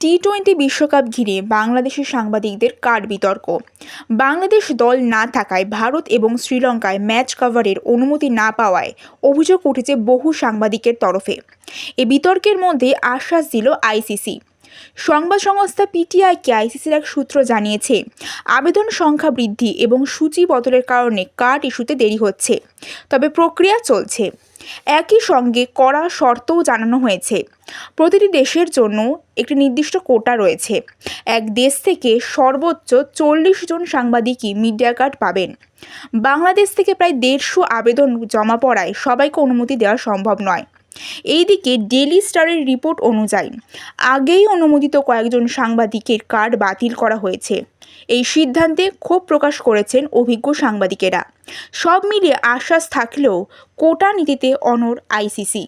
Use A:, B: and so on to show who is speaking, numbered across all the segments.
A: টি-20 বিশ্বকাপ ঘিরে বাংলাদেশের সাংবাদিকদের কার্ড বিতর্ক। বাংলাদেশ দল না থাকায় ভারত এবং শ্রীলঙ্কায় ম্যাচ কভারের অনুমতি না পাওয়ায় অভিযোগ উঠেছে বহু সাংবাদিকের তরফে। এ বিতর্কের মধ্যে আশ্বাস দিল আইসিসি। সংবাদ সংস্থা পিটিআইকে আইসিসির এক সূত্র জানিয়েছে, আবেদন সংখ্যা বৃদ্ধি এবং সূচি বদলের কারণে কার্ড ইস্যুতে দেরি হচ্ছে, তবে প্রক্রিয়া চলছে। একই সঙ্গে কড়া শর্তও জানানো হয়েছে। প্রতিটি দেশের জন্য একটি নির্দিষ্ট কোটা রয়েছে। এক দেশ থেকে সর্বোচ্চ 40 জন সাংবাদিকই মিডিয়া কার্ড পাবেন। বাংলাদেশ থেকে প্রায় 150 আবেদন জমা পড়ায় সবাইকে অনুমতি দেওয়া সম্ভব নয়। এইদিকে ডেইলি স্টারের রিপোর্ট অনুযায়ী আগেই অনুমোদিত কয়েকজন সাংবাদিকের কার্ড বাতিল করা হয়েছে। এই সিদ্ধান্তে ক্ষোভ প্রকাশ করেছেন অভিজ্ঞ সাংবাদিকেরা। সব মিলিয়ে আশ্বাস থাকলেও কোটা নীতিতে অনড় আইসিসি।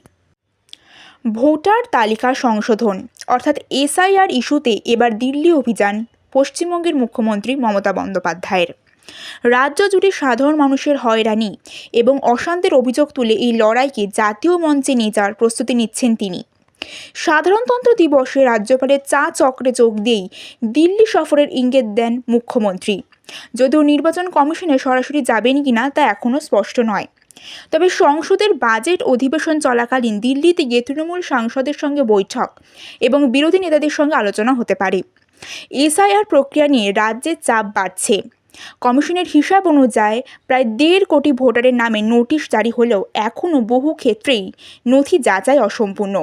A: ভোটার তালিকা সংশোধন অর্থাৎ এসআইআর ইস্যুতে এবার দিল্লি অভিযান পশ্চিমবঙ্গের মুখ্যমন্ত্রী মমতা বন্দ্যোপাধ্যায়ের। রাজ্য জুড়ে সাধারণ মানুষের হয়রানি এবং অশান্তির অভিযোগ তুলে এই লড়াইকে জাতীয় মঞ্চে নিয়ে যাওয়ার প্রস্তুতি নিচ্ছেন তিনি। সাধারণতন্ত্র দিবসে রাজ্যপালের চা চক্রে যোগ দিয়েই দিল্লি সফরের ইঙ্গিত দেন মুখ্যমন্ত্রী। যদিও নির্বাচন কমিশনে সরাসরি যাবেন কিনা তা এখনও স্পষ্ট নয়। তবে সংসদের বাজেট অধিবেশন চলাকালীন দিল্লিতে গিয়ে তৃণমূল সাংসদের সঙ্গে বৈঠক এবং বিরোধী নেতাদের সঙ্গে আলোচনা হতে পারে। এসআইআর প্রক্রিয়া নিয়ে রাজ্যের চাপ বাড়ছে। কমিশনের হিসাব অনুযায়ী প্রায় 1.5 কোটি ভোটারের নামে নোটিশ জারি হলেও এখনও বহু ক্ষেত্রেই নথি যাচাই অসম্পূর্ণ।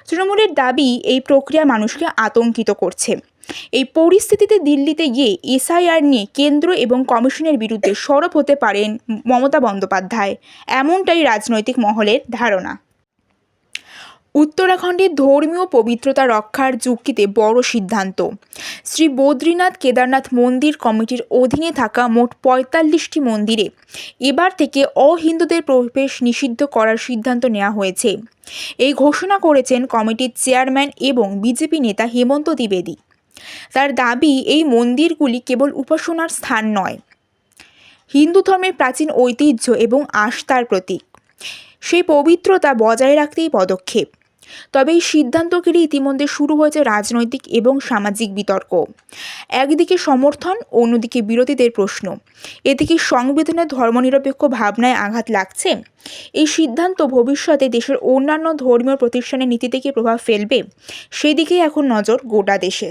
A: তৃণমূলের দাবি, এই প্রক্রিয়া মানুষকে আতঙ্কিত করছে। এই পরিস্থিতিতে দিল্লিতে গিয়ে এসআইআর নিয়ে কেন্দ্র এবং কমিশনের বিরুদ্ধে সরব হতে পারেন মমতা বন্দ্যোপাধ্যায়, এমনটাই রাজনৈতিক মহলের ধারণা। উত্তরাখণ্ডের ধর্মীয় পবিত্রতা রক্ষার যুক্তিতে বড় সিদ্ধান্ত। শ্রী বদ্রীনাথ কেদারনাথ মন্দির কমিটির অধীনে থাকা মোট 45টি মন্দিরে এবার থেকে অহিন্দুদের প্রবেশ নিষিদ্ধ করার সিদ্ধান্ত নেওয়া হয়েছে। এই ঘোষণা করেছেন কমিটির চেয়ারম্যান এবং বিজেপি নেতা হেমন্ত দ্বিবেদী। তার দাবি, এই মন্দিরগুলি কেবল উপাসনার স্থান নয়, হিন্দু ধর্মের প্রাচীন ঐতিহ্য এবং আস্থার প্রতীক। সেই পবিত্রতা বজায় রাখতেই পদক্ষেপ। তবে এই সিদ্ধান্ত ঘিরে ইতিমধ্যে শুরু হয়েছে রাজনৈতিক এবং সামাজিক বিতর্ক। একদিকে সমর্থন, অন্যদিকে বিরোধীদের প্রশ্ন, এদিকে সংবিধানের ধর্মনিরপেক্ষ ভাবনায় আঘাত লাগছে। এই সিদ্ধান্ত ভবিষ্যতে দেশের অন্যান্য ধর্মীয় প্রতিষ্ঠানের নীতিতে কি প্রভাব ফেলবে, সেদিকেই এখন নজর গোটা দেশে।